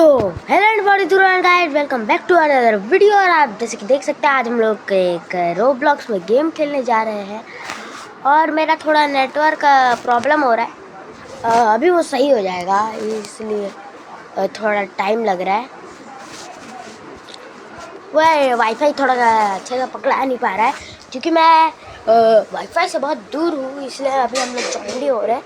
तो hello everybody, तुरंत guys, welcome back to another video. और आप जैसे कि देख सकते हैं, आज हम लोग एक रोब्लॉक्स में गेम खेलने जा रहे हैं। और मेरा थोड़ा नेटवर्क प्रॉब्लम हो रहा है। अभी वो सही हो जाएगा, इसलिए थोड़ा टाइम लग रहा है। वह वाईफाई थोड़ा अच्छे से पकड़ा नहीं पा रहा है, क्योंकि मैं वाईफाई से बहुत दूर हूँ, इसलिए अभी हम लोग ज्वाइन नहीं हो रहे हैं।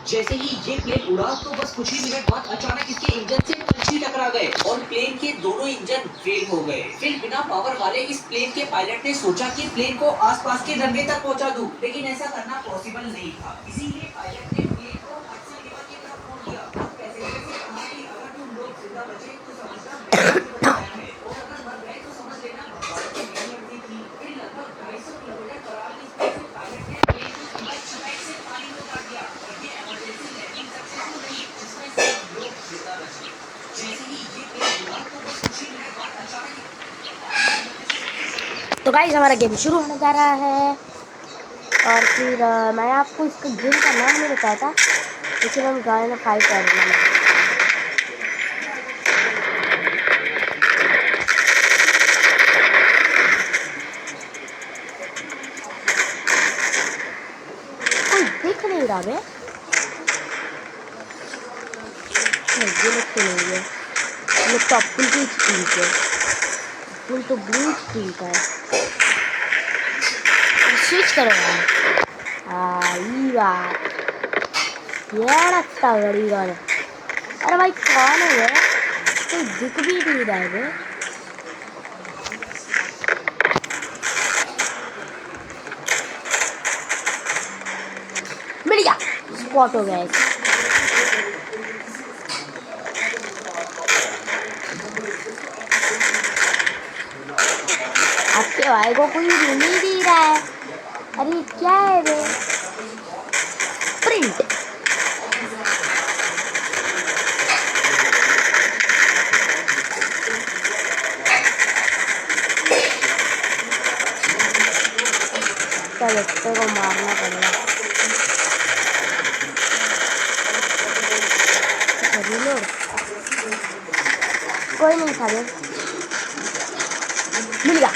जैसे ही ये प्लेन उड़ा तो बस कुछ ही मिनट बाद अचानक इसके इंजन से पंछी टकरा गए और प्लेन के दोनों इंजन फेल हो गए। फिर बिना पावर वाले इस प्लेन के पायलट ने सोचा कि प्लेन को आसपास के रनवे तक पहुंचा दूं, लेकिन ऐसा करना पॉसिबल नहीं था। इसीलिए पायलट ने प्लेन को हडसन रिवर की तरफ मोड़ दिया और पैसेंजर से कहा कि अगर तुम लोग जिंदा बचे तो समझना मैंने बचाया है, और अगर मर गए तो समझ लेना भगवान की मेहरबानी थी। फिर लगभग 250 किलोमीटर पर आगे पायलट ने प्लेन को बिना चटाई से पानी में उतार दिया और ये इमरजेंसी लैंडिंग सक्सेसफुल रही, जिसमें सब लोग जिंदा बचे। जैसे ही ये प्लेन उड़ा तो बस कुछ ही मिनट बाद अचानक तो गाइस, हमारा गेम शुरू होने जा रहा है। और फिर मैं आपको इसका गेम का नाम नहीं बताया था, लेकिन हम गाने फाइट कर रहे हैं। कोई देख नहीं रहा है, ये लोग तो नहीं है। ये लोग तो अपुल की टीम के, अपुल तो ब्लू टीम का है। स्विच करो यार। ये बात ये रखता बड़ी बात। अरे भाई, कौन है ये? कोई दिख भी नहीं रहा है। मिल गया, स्पॉट हो गया। आपके भाई को कोई मिल नहीं दे रहा है। अरे क्या है वे? प्रिंट व्यक्ति को मारना पड़ेगा। रिलोड कोई नहीं था। मिल गया, मिल गए।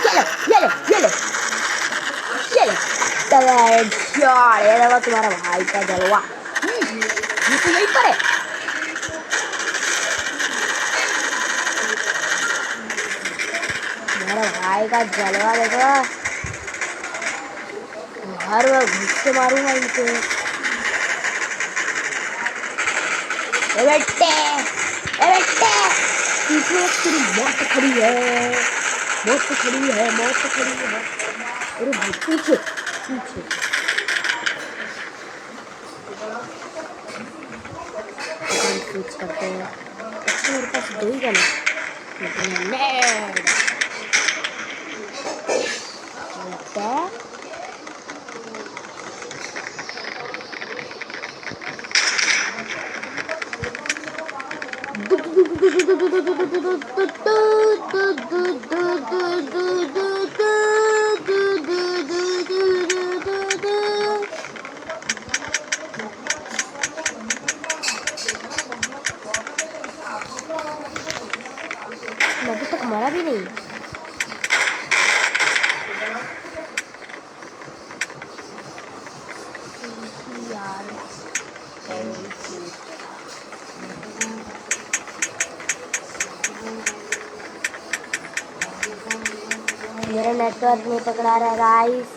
ये लो, ये लो, ये लो, ये लो। ये देखो तुम्हारा भाई का जलवा। ये तो यहीं पर है। तुम्हारा भाई का जलवा देखो। हर बार घुस के मारूंगा इनको। बेटे, पीछे तेरी मौत खड़ी है, मौत खड़ी है, मौत खड़ी है। अरे भाई, पीछे पीछे। स्विच करते हैं। अच्छा, मेरे पास दो ही गन है। अभी तक मरा भी नहीं। यार मेरा नेटवर्क नहीं पकड़ा रहा है गाइस।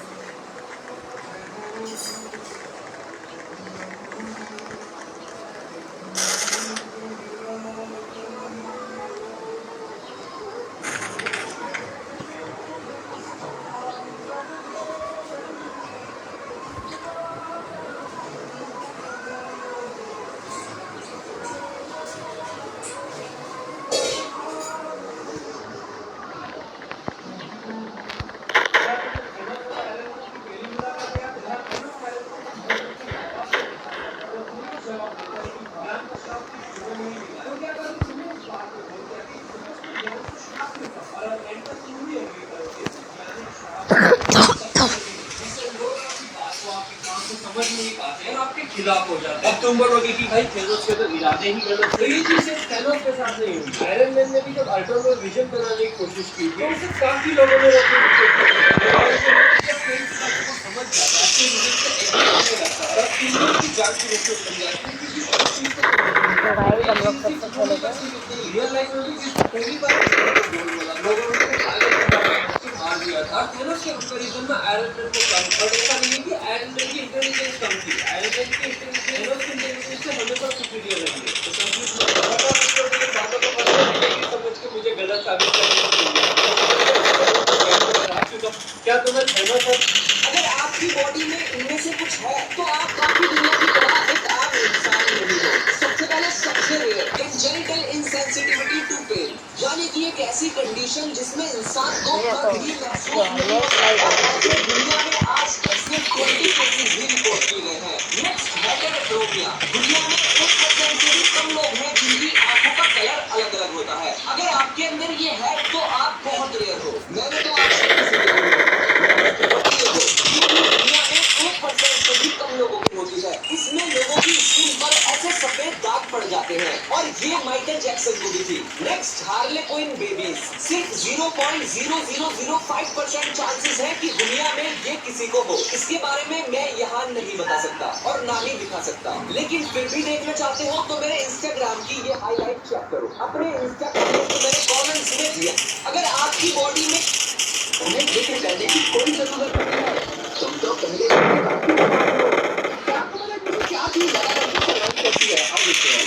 लॉक हो जाता है। अब तुम बोलोगे कि भाई थेनोस के तो इरादे ही गलत थे। ये चीज़ सिर्फ थेनोस के साथ नहीं हुई। आयरन मैन ने भी जब अल्ट्रावर्ल्ड विजन बनाने की कोशिश की थी, तो उसे काफी लोगों ने रोकने की कोशिश की। आयरन मैन जब कई बातों को समझ जाता है, तो विजन से एग्री करने लगता है, तब तीनों की जान की नस्बत बन जाती है, क्योंकि उस चीज़ को तो भाई हम लोग सबसे पहले तो रियल लाइफ में भी जिस पहली बार लोगों ने मार दिया था, थेनोस के कंपैरिजन में आयरन मैन को कम, और ऐसा नहीं है कि आयरन मैन की इंटेलिजेंस कम थी। आयरन मैन की इंटेलिजेंस थेनोस की इंटेलिजेंस से हमेशा सुपीरियर रही है। तो कंफ्यूज मत हो, बता सकते हो कि बातों को पता समझ के मुझे गलत साबित करने की कोशिश। क्या तुम्हें थेनोस और अगर आपकी बॉडी में इनमें से कुछ है तो आप काफी दुनिया की तरह एक आम इंसान नहीं हो। सबसे पहले सबसे rare congenital insensitivity to pain, यानी कि एक ऐसी कंडीशन जिसमें इंसान को दर्द भी महसूस नहीं होता। दुनिया में आज तक सिर्फ 20 केसेस ही रिपोर्ट किए गए हैं। नेक्स्ट हेटेरोक्रोमिया, दुनिया में 1% से भी कम लोग हैं जिनकी आंखों का कलर अलग अलग होता है। अगर आपके अंदर ये है तो आप बहुत रेयर हो। मैंने तो आपसे किसी दुनिया में 1% से भी कम लोगों की होती है। इसमें लोगों की स्किन पर ऐसे सफेद दाग पड़ जाते हैं, और ये माइकल जैक्सन को भी थी। नेक्स्ट हार्लेक्विन बेबीज, सिर्फ 0.0005% चांसेस है कि दुनिया में ये किसी को हो। इसके बारे में मैं यहाँ नहीं बता सकता और ना ही दिखा सकता, लेकिन फिर भी देखना चाहते हो तो मेरे इंस्टाग्राम की ये हाईलाइट चेक करो। अपने इंस्टाग्राम में तो मैंने कमेंट्स में दिया, अगर आपकी बॉडी में उन्हें जिक्र करने की कोई जरूरत नहीं है। तुम तो पहले क्या मुझे क्या चीज करती है। अब देखते हैं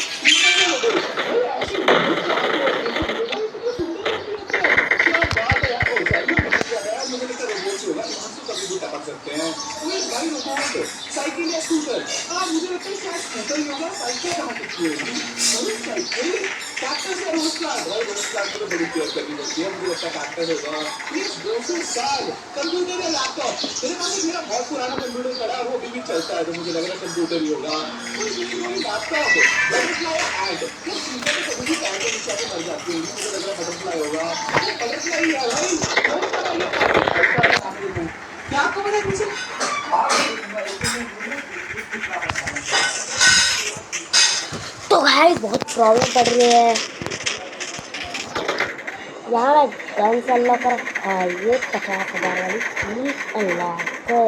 सकते हैं साइकिल या स्कूटर। मुझे लगता है शायद स्कूटर ही होगा, साइकिल कहाँ साइकिल ट्रैक्टर से रोड प्लांट को बड़ी केयर करनी पड़ती है। मुझे लगता है ट्रैक्टर होगा। प्लीज 200 साल कंप्यूटर या लैपटॉप, मेरे पास मेरा बहुत पुराना कंप्यूटर पड़ा है, वो अभी भी चलता है, तो मुझे लग रहा है कंप्यूटर ही होगा। लैपटॉप बटरफ्लाई एड, कभी भी पैर के नीचे मर जाती है, मुझे लग रहा है बटरफ्लाई होगा। बटरफ्लाई है भाई, क्या आपको पता है? तो भाई बहुत प्रॉब्लम पड़ रही है यहाँ। मैं गन से अल्लाह कर ये 50,000 वाली प्लीज अल्लाह को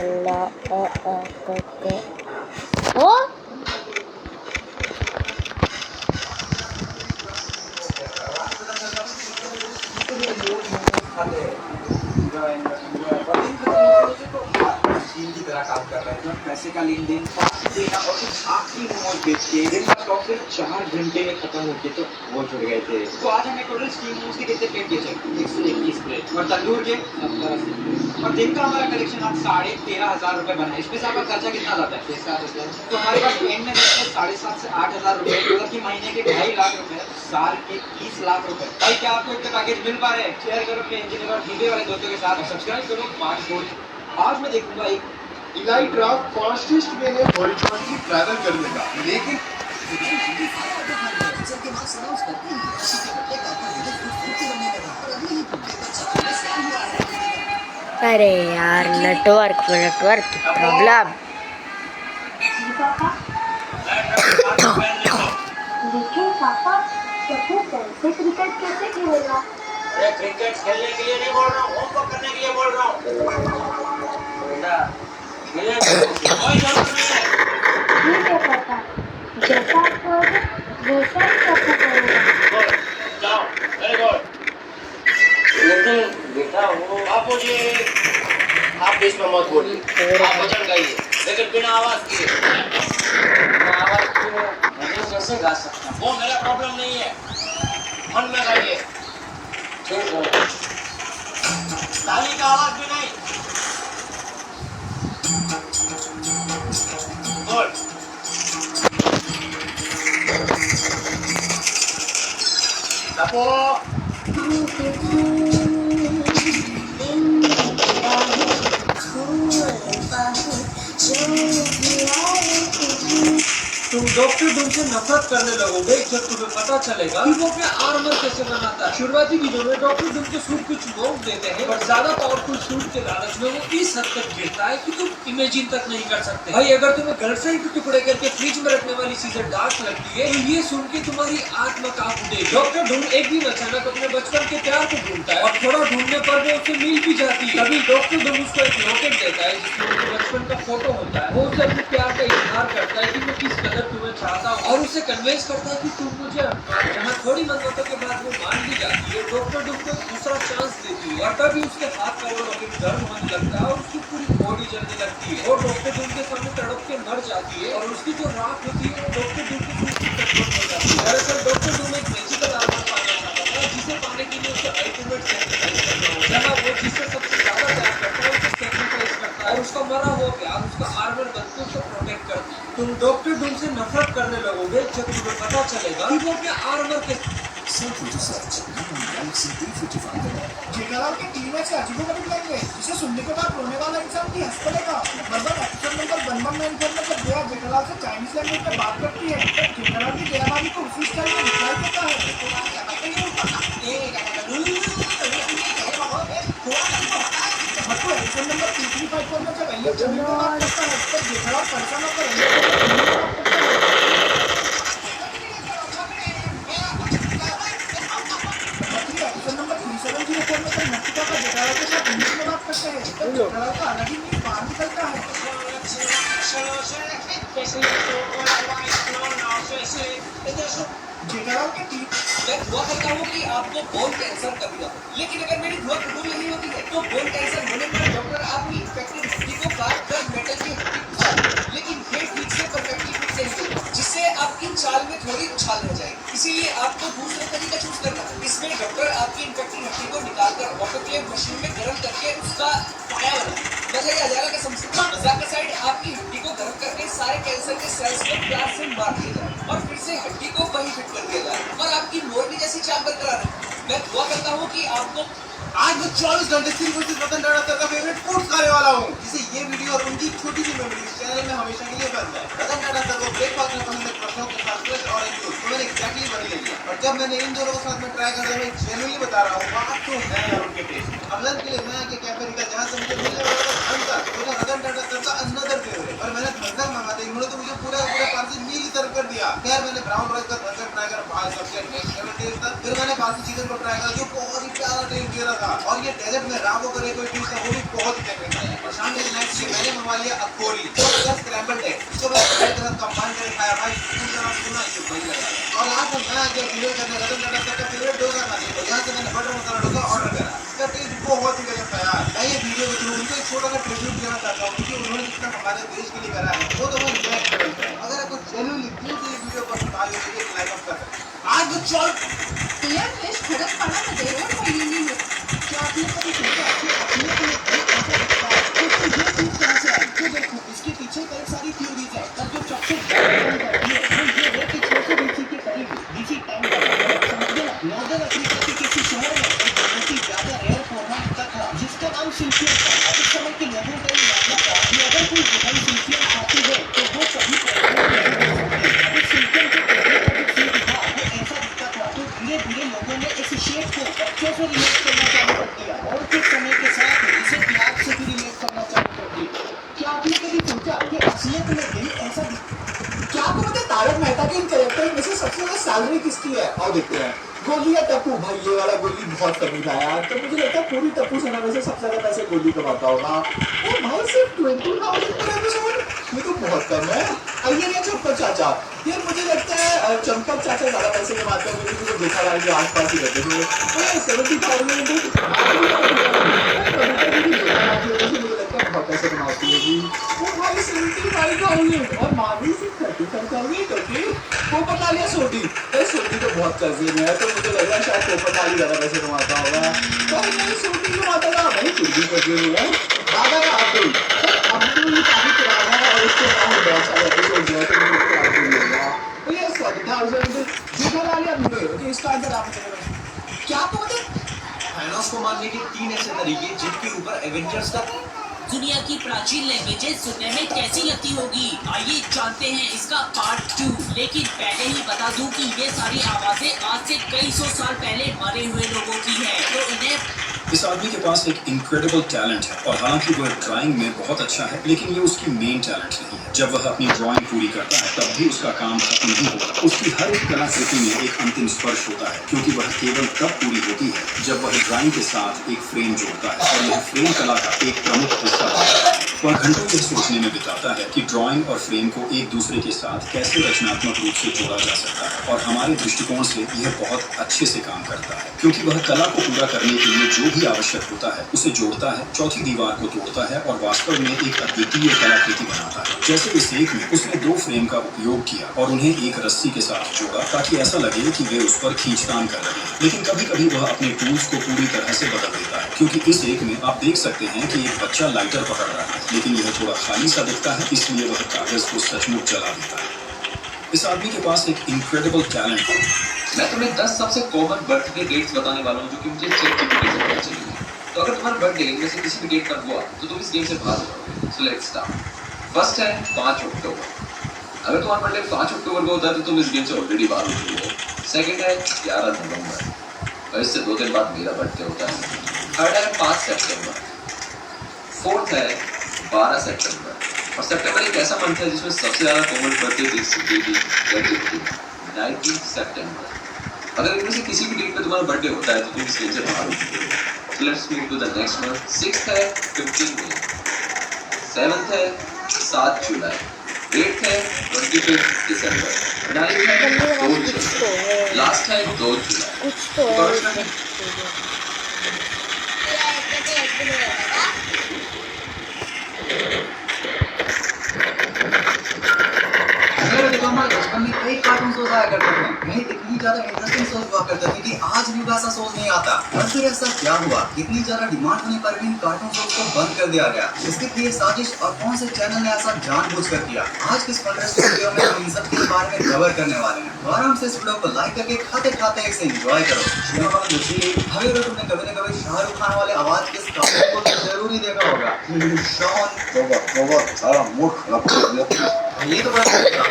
अल्लाह ओ की तरह काम कर रहे हैं। पैसे का लेन देन देना और कुछ आखिरी मोमेंट बेच के दिन का स्टॉक सिर्फ 4 घंटे में खत्म होके तो वो छुट गए थे। तो आज हमें टोटल स्टीम मोमोज के कितने प्लेट बेचे? 121 प्लेट। और तंदूर के 70। और दिन का हमारा कलेक्शन आज 13,500 रुपए बना है। इसमें से आपका खर्चा कितना जाता है? 6,000। तो हमारे पास एंड में 7,500 से 8,000 रुपए, मतलब कि महीने के 2.5 लाख रुपए, साल के 30 लाख रुपए। भाई क्या आपको इतने पैकेज मिल पा रहे हैं? शेयर करो अपने इंजीनियर और टीवी वाले दोस्तों के साथ, सब्सक्राइब करो 5 गोल्ड। आज मैं देखूंगा एक इलाई ड्राफ्ट फास्टेस्ट वे में हॉरिजॉन्टली ट्रैवल करने का, लेकिन अरे यार नेटवर्क प्रॉब्लम। लेकिन पापा सबको कैसे क्रिकेट कैसे खेलेगा? अरे क्रिकेट खेलने के लिए नहीं बोल रहा हूँ, होमवर्क करने के लिए बोल रहा हूँ। बेटा खेलने कोई जरूरत नहीं है। ठीक है पापा, जैसा आप कहोगे वैसा ही पापा करेगा। जाओ, वेरी गुड। लेकिन बेटा वो आप मुझे आप बीच में मत बोलिए, आप भजन गाइए, लेकिन बिना आवाज किए। आवाज किए भजन कैसे गा सकता हूँ? वो मेरा प्रॉब्लम नहीं है, मन में गाइए। ठीक है, ताली का आवाज भी नहीं। गुड। तपो तुम डॉक्टर डूम से नफरत करने लगोगे जब तुम्हें पता चलेगा कि वो अपने आर्मर कैसे बनाता है। शुरुआती वीडियो में डॉक्टर डूम के सूट कुछ नोक देते हैं, पर ज्यादा पावरफुल सूट के लालच में वो इस हद तक गिरता है कि तुम इमेजिन तक नहीं कर सकते। भाई अगर तुम्हें गर्लफ्रेंड के टुकड़े करके फ्रिज में रखने वाली चीजें डार्क लगती है तो ये सुन के तुम्हारी आत्मा कांप उठेगी। डॉक्टर डूम एक दिन अचानक अपने बचपन के प्यार को ढूंढता है और थोड़ा ढूंढने पर वो उससे मिल भी जाती है। तभी डॉक्टर डूम उसको एक लॉकेट देता है जिसमें उसके बचपन का फोटो होता है। वो उसे अपने प्यार का इजहार करता है कि मैं किस कदर तुम्हें चाहता हूँ और उसे कन्विंस करता है कि तुम मुझे जहाँ थोड़ी मन्नतों के बाद वो मान भी जाती है, डॉक्टर डूम को एक दूसरा चांस देती है और तभी उसके हाथ का वो लॉकेट गर्म होने लगता है और उसकी पूरी बॉडी जलने लगती है और डॉक्टर डूम के सामने तड़प के मर जाती है और उसकी जो राख होती है वो डॉक्टर डूम के सूट से कन्वर्ट हो जाती है। दरअसल डॉक्टर डूम एक मैजिकल आर्मर पाना चाहता था जिसे पाने के लिए उसे अल्टीमेट सैक्रिफाइस करना होगा, जहाँ वो जिससे सबसे ज्यादा प्यार करता है उसे सैक्रिफाइस करता है और उसका मरा हुआ प्यार उसका आर्मर बनकर उसे प्रोटेक्ट करती है। तुम डॉक्टर डूम से नफरत करने लगोगे जब तुम्हें पता चलेगा कि वो अपने आर्मर के जेठालाल के क्लीनर से अजीबो गरीब लगेंगे जिसे सुनने के बाद रोने वाला इंसान भी हंस पड़ेगा। बरबर एपिसोड नंबर 1194 में जब जया जेठालाल से चाइनीज लैंग्वेज में बात करती है जेठालाल भी जया भाभी को उसी स्टाइल में रिप्लाई देता है। एपिसोड नंबर 2354 में जब अय्यर जमीन को बात करता है तब जेठालाल परेशान होकर एपिसोड नंबर 3704 में जब नर्तिका का जेठालाल के साथ इंग्लिश में बात करते हैं तब जेठालाल का अलग ही मीनिंग बाहर निकलता है। जेठालाल के टीम मैं दुआ करता हूँ कि आपको बोन कैंसर कभी ना हो, लेकिन अगर मेरी दुआ कबूल नहीं होती है तो बोन कैंसर होने पर डॉक्टर आपकी इन्फेक्टेड हड्डी को काट कर मेटल की हड्डी उतार, लेकिन ये ठीक से परफेक्टली फिट नहीं होगा जिससे आपकी चाल में थोड़ी उछाल रह जाएगी। इसीलिए आपको दूसरा तरीका चूज करना है। इसमें डॉक्टर आपकी इन्फेक्टेड हड्डी को निकालकर ऑटोक्लेव मशीन में गर्म करके उसका पाया बनाए। मजा ही आ जाएगा कसम से। मजाक का साइड, आपकी हड्डी को गर्म करके सारे कैंसर के सेल्स को प्यार से मार दिया जाए और फिर से हड्डी को वही फिट कर दिया जाए और आपकी मोरनी जैसी चाल बरकरार है। मैं दुआ करता हूँ कि आपको आज मैं 24 घंटे सिर्फ उसी रतन टाटा सर का फेवरेट फूड खाने वाला हूँ, जिसे ये वीडियो और उनकी छोटी सी मेमोरी इस चैनल में हमेशा के लिए बन जाए। रतन टाटा सर को ब्रेकफास्ट में पसंद है प्रश्नों के साथ फ्रेश ऑरेंज जूस, तो मैंने एक्जैक्टली वही ले लिया। और जब मैंने इन दोनों के साथ में ट्राई करता मैं जेन्युइनली बता रहा हूँ बात तो है यार उनके टेस्ट। अब लंच के लिए मैं आके कैफे निकला जहाँ से मुझे मिलने वाला था धनकर, तो रतन टाटा सर का अनदर फेवरेट, और मैंने धनकर मंगा था। इन्होंने तो मुझे पूरा पार्सल मील सर्व कर दिया। खैर मैंने ब्राउन राइस का धनकर ट्राई करा, भाई सबसे नेक्स्ट लेवल टेस्ट था। फिर मैंने बासी चिकन को ट्राई करा जो बहुत ही प्यारा टेस्ट दे रहा था, और ये डेजर्ट में रामो करे कोई डिश था वो भी बहुत ही टेस्ट था। और शाम के स्नैक्स में मैंने मंगवा लिया अखोरी और स्क्रैम्बल्ड एग, इसको मैं सारी तरह कंबाइन करके खाया। भाई सुना ये वही लगा। और आज मैं आगे वीडियो करने रतन टाटा सर का फेवरेट डोसा खाने, और यहाँ से मैंने बटर मसाला डोसा ऑर्डर करा। इसका टेस्ट बहुत ही गजब था यार। मैं ये वीडियो के थ्रू उनको एक छोटा सा ट्रिब्यूट देना चाहता हूँ क्योंकि उन्होंने जितना हमारे देश के लिए करा है वो तो मैं रिएक्ट करता हूँ। अगर आपको जेन्युइनली दिल से ये वीडियो पसंद आई हो तो एक लाइक अप कर सकते। आज वो चल यार फ्रेश खड़क खाना ना दे और फाइनली है। क्या आपने कभी सोचा कि अपने को एक ऐसा दिखता है तो ये चीज कहाँ से आई? तो देखो इसके पीछे कई सारी थ्योरीज है, पर जो सबसे बड़ी है वो ये है कि 600 BC के करीब BC टाइम का समझिए ना, नॉर्दर्न अफ्रीका के किसी शहर में एक बहुत ही ज्यादा रेयर पौधा होता था जिसका नाम सिल्कियन था। उस समय के लोगों का ये मानना था कि अगर कोई जगह सिल्कियन खाती है तो वो कभी सिल्कियन के पौधे का जो सीड था वो ऐसा दिखता था। तो धीरे धीरे लोगों ने इस शेप को बच्चों से रिलेट करना चालू कर दिया और फिर समय के साथ इसे प्यार से भी रिलेट करना चालू कर दिया। क्या आपने कभी सोचा कि असलियत में भी ऐसा क्या आपको पता है तारक मेहता के इन कैरेक्टर में से सबसे ज्यादा सैलरी किसकी है? और देखते हैं गोली या टप्पू। भाई ये वाला गोली बहुत कमी था यार, तो मुझे लगता है पूरी टप्पू सेना में से सबसे ज्यादा पैसे गोली कमाता होगा। ओ भाई सिर्फ 20,000 पर एपिसोड, ये तो बहुत कम है। अय्यर या चंपक चाचा, यार मुझे लगता है चंपक चाचा ज्यादा पैसे कमाते हैं क्योंकि मुझे देखा रहा है जो आसपास ही रहते थे। 70,000 मुझे लगता है बहुत पैसे कमाती होगी। वो भाई 75,000 और मावी सिर्फ 35,000। ओके पोपट लाल या सोटी, सोटी तो बहुत कजिन है तो मुझे लग रहा है शायद पोपट लाल ही ज्यादा पैसे कमाता होगा। भाई नहीं सोटी कमाता था भाई, कुछ भी कजिन है। दादा या अब्दुल, अब्दुल काफी पुराना है और उसके नाम में बहुत सारे एपिसोड हैं तो मुझे उसको अब्दुल होगा। तो ये 40,000 जेठालाल या मुझे कि इसका आंसर आप क्या आपको पता है? थानोस को मारने के 3 ऐसे तरीके जिनके ऊपर एवेंजर्स का दुनिया की प्राचीन लैंग्वेजेस सुनने में कैसी लगती होगी? आइए जानते हैं इसका पार्ट 2। लेकिन पहले ही बता दूं कि ये सारी आवाजें आज से कई सौ साल पहले मरे हुए लोगों की है, तो इन्हें इस आदमी के पास एक इनक्रेडिबल टैलेंट है और हालांकि वह ड्राइंग में बहुत अच्छा है, लेकिन ये उसकी मेन टैलेंट नहीं है। जब वह अपनी ड्राइंग पूरी करता है तब भी उसका काम खत्म नहीं होता। उसकी हर एक कलाकृति में एक अंतिम स्पर्श होता है, क्योंकि वह केवल तब पूरी होती है जब वह ड्राइंग के साथ एक फ्रेम जोड़ता है, और यह फ्रेम कला का एक प्रमुख हिस्सा होता है। वह घंटों यह सोचने में बिताता है कि ड्राइंग और फ्रेम को एक दूसरे के साथ कैसे रचनात्मक रूप से जोड़ा जा सकता है, और हमारे दृष्टिकोण से यह बहुत अच्छे से काम करता है, क्योंकि वह कला को पूरा करने के लिए जो भी आवश्यक होता है उसे जोड़ता है, चौथी दीवार को तोड़ता है और वास्तव में एक अद्वितीय कलाकृति बनाता है। जैसे इस एक में उसने 2 फ्रेम का उपयोग किया और उन्हें एक रस्सी के साथ जोड़ा ताकि ऐसा लगे कि वे उस पर खींचतान कर रहे हैं। लेकिन कभी कभी वह अपने टूल्स को पूरी तरह से बदल देता है, क्योंकि इस एक में आप देख सकते हैं कि एक बच्चा लाइटर पकड़ रहा है, लेकिन यह थोड़ा खाली सा दिखता है, इसलिए वह कागज को सचमुच जला देता है। इस आदमी के पास एक इनक्रेडिबल टैलेंट है। मैं तुम्हें 10 सबसे कॉमन बर्थडे डेट्स बताने वाला हूँ जो कि मुझे ChatGPT से पता चली है। तो अगर तुम्हारा बर्थडे इनमें से किसी भी डेट पर हुआ तो तुम इस गेम से बाहर हो जाओगे। So let's start. फर्स्ट है 5 अक्टूबर। अगर तुम्हारा बर्थडे 5 अक्टूबर को होता है तो तुम इस गेम से ऑलरेडी बाहर हो चुके हो। सेकंड है 11 नवंबर और इससे 2 दिन बाद मेरा बर्थडे होता है। थर्ड है 5 सितंबर। फोर्थ है 12 सितंबर। और सितंबर एक ऐसा मंथ है जिसमें सबसे ज़्यादा कॉमन बर्थडे डेट 19 सितंबर। अगर इनमें से किसी भी डेट पे तुम्हारा बर्थडे होता है तो तुम इस गेम से बाहर हो चुके हो। So let's move to the next one. 6th है 15 मई। 7th है 7 जुलाई। 8th है 25 दिसंबर। 9th है 2 जुलाई। लास्ट है 2 जुलाई। कुछ तो है। देखो हमारे बचपन में कई कार्टून शोज आया करते थे। वही इतनी ज्यादा इंटरेस्टिंग शोज हुआ करते थे कि आज भी वैसा शोज नहीं आता। और फिर ऐसा क्या हुआ, इतनी ज्यादा डिमांड होने पर भी इन कार्टून शोज को बंद कर दिया गया। इसके लिए साजिश और कौन से चैनल ने ऐसा जानबूझकर किया, आज किस वीडियो में हम इन सब के बारे में कवर करने वाले हैं। तो आराम से इस वीडियो को लाइक करके खाते खाते इसे एंजॉय करो। अगर तुमने कभी न कभी शाहरुख खान वाले आवाज के कार्टून को जरूर ही देखा होगा। सारा मूड खराब कर दिया। ये तो बड़ा दुनिया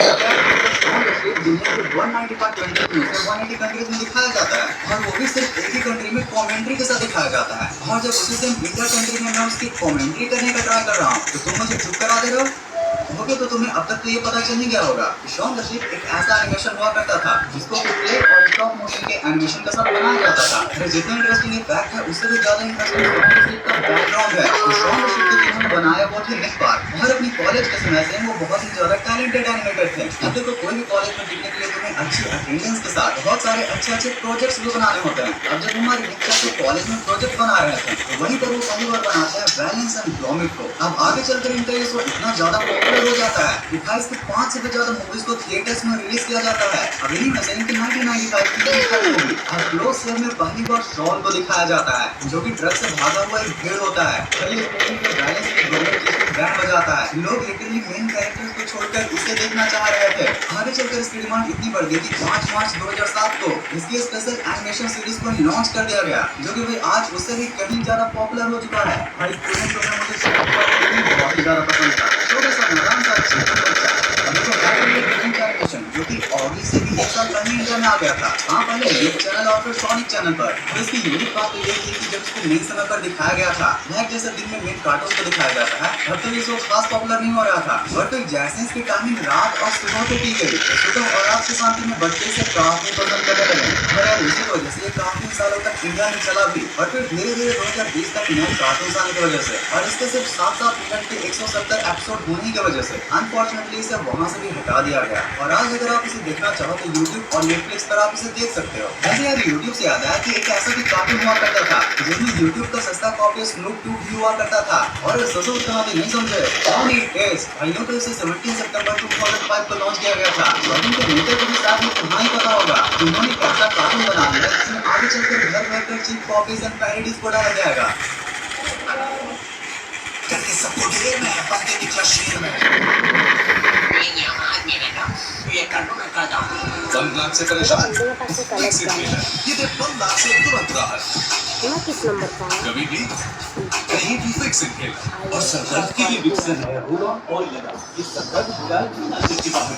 के 195 कंट्रीज में से 180 कंट्रीज में दिखाया जाता है, और वो भी सिर्फ एक ही कंट्री में कमेंट्री के साथ दिखाया जाता है। और जब उसी सेम इंडिया कंट्री में मैं उसकी कमेंट्री करने का ट्राई कर रहा हूँ तो तुम मुझे चुप करा दे रहे हो। ओके, तो तुम्हें अब तक तो ये पता चल नहीं गया होगा कि शॉन द शीप एक ऐसा एनिमेशन हुआ करता था जिसको प्ले और स्टॉप मोशन के एनिमेशन के साथ बनाया जाता था। फिर जितना इंटरेस्टिंग ये फैक्ट है उससे भी ज्यादा इंटरेस्टिंग शॉन द शीप का बैकग्राउंड है। तो शॉन द शीप को जिन्होंने बनाया वो थे निक पार्क, और अपनी कॉलेज के समय से वो बहुत ही ज्यादा टैलेंटेड एनिमेटर थे। अब देखो कोई भी कॉलेज में टिकने के लिए तुम्हें अच्छी अटेंडेंस के साथ बहुत सारे अच्छे प्रोजेक्ट्स भी बनाने होते हैं। अब जब हमारे निक सर कॉलेज में प्रोजेक्ट बना रहे थे तो वहीं पर वो पहली बार बनाते हैं बैलेंस एंड ग्रोमिट को। अब आगे चलकर इनका ये शो इतना ज्यादा पॉपुलर हो जाता है कि 28 से 5 से ज्यादा मूवीज को थिएटर्स में रिलीज किया जाता है। अब इन्हीं में से इनकी 1995 की मूवी क्लोज सेव में पहली बार शॉन को दिखाया जाता है जो कि ट्रक से भागा हुआ एक भेड़ होता है। फिर इस मूवी के बैलेंस में ग्रोमिट जिसको बैंड बजाता है। लोग लिटरली मेन कैरेक्टर्स को छोड़कर इसे देखना चाह रहे थे। आगे चलकर इसकी डिमांड इतनी बढ़ गई कि 5 मार्च 2007 को इसकी स्पेशल एनिमेशन सीरीज को लॉन्च कर दिया गया, जो कि भाई आज उससे भी कहीं ज्यादा पॉपुलर हो चुका है। भाई पूरे शो में मुझे बहुत ही ज्यादा पसंद था। छोटा सा मजाक था, जो कि ऑडी से भी 1 साल पहले इंडिया में आ गया था। हाँ, पहले लीग चैनल और फिर सोनिक चैनल पर। और इसकी यूनिक बात तो ये थी कि जब इसको मेन समय पर दिखाया गया था, मैच जैसे दिन में मेन कार्टून को दिखाया जाता है, तब तो ये शो खास पॉपुलर नहीं हो रहा था। और फिर जैसे इसकी टाइमिंग रात और सुबह को की गई तो सुबह और रात के साथ में बच्चे इसे काफी पसंद करने लगे। और यार इसी वजह से ये काफी सालों तक इंडिया में चला भी, और फिर धीरे धीरे 2020 तक नए कार्टून आने की वजह से और इसके सिर्फ 7-7 मिनट के 170 एपिसोड होने की वजह से अनफॉर्चुनेटली इसे वहाँ से भी हटा दिया गया। और आज अगर आप इसे देखना चाहो तो YouTube और Netflix पर आप इसे देख सकते हो। वैसे यार YouTube से याद आया कि एक ऐसा भी कार्टून हुआ करता था जिसमें YouTube का सस्ता कॉपी स्नूप डॉग भी हुआ करता था। और सोचो उतना भी नहीं समझे Sony Taste भाइयों तो इसे 17 सितंबर 2005 को लॉन्च किया गया था। और इनके नेता को भी साथ में तुम्हें पता होगा कि उन्होंने कैसा कार्टून बना दिया जिसमें आगे चलकर घर घर पर चीप कॉपीज एंड पैरोडीज को डाला जाएगा। करके सबको ढेर में पंखे निकला शेर में। ये कर दो, मैं करता हूँ। 1 लाख से परेशान बंदे के पास एक अलग फिक्स इट प्लान है। मिला ये दे 1 लाख से तुरंत राहत मैं किस नंबर का हूँ? कभी भी कहीं भी फिक्स इट खेला और सरदर्द के लिए विक्सन है रूल ऑन ऑल लगा ये सब पूरा जिसकी बात है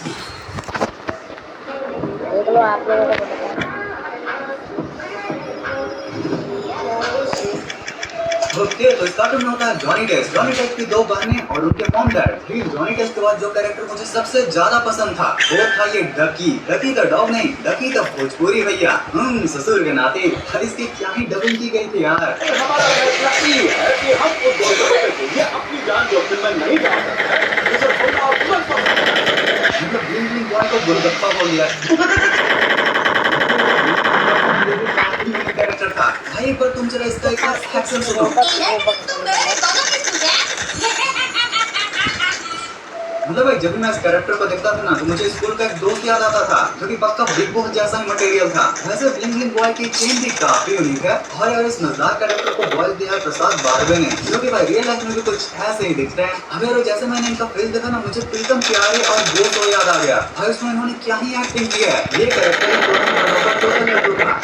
देख लो आप लोगों को पता है। ओके तो स्टार्टिंग में होता है जॉनी टेस्ट। जॉनी टेस्ट की 2 बहनें और उनके मॉम डैड। फिर जॉनी टेस्ट के बाद जो कैरेक्टर मुझे सबसे ज्यादा पसंद था वो था ये डकी। डकी द डॉग नहीं, डकी द भोजपुरी भैया। ससुर के नाते हर इसकी क्या ही डबिंग की गई थी यार। हमारा फैसला ये है कि हम उस दोस्तों के लिए अपनी जान जोखिम में नहीं डाल सकते। इसे थोड़ा तुरंत मतलब ब्लिंग ब्लिंग बॉय को गोलगप्पा बोल दिया। कैरेक्टर था भाई, पर तुम जरा इसका एक बार एक्शन सुनो। मतलब भाई जब भी मैं इस कैरेक्टर को देखता था ना तो मुझे स्कूल का एक दोस्त याद आता था जो कि पक्का बिग बॉस जैसा ही मटेरियल था। वैसे ब्लिंग ब्लिंग बॉय की चेन भी काफी यूनिक है और यार इस मजेदार कैरेक्टर को वॉइस दिया है प्रसाद बारवे ने, जो कि भाई रियल लाइफ में भी कुछ ऐसे ही दिखते हैं। अब यार जैसे मैंने इनका फेस देखा ना मुझे प्रीतम प्यारे और दोस्तों याद आ गया। भाई उसमें इन्होंने क्या ही एक्टिंग की है। ये कैरेक्टर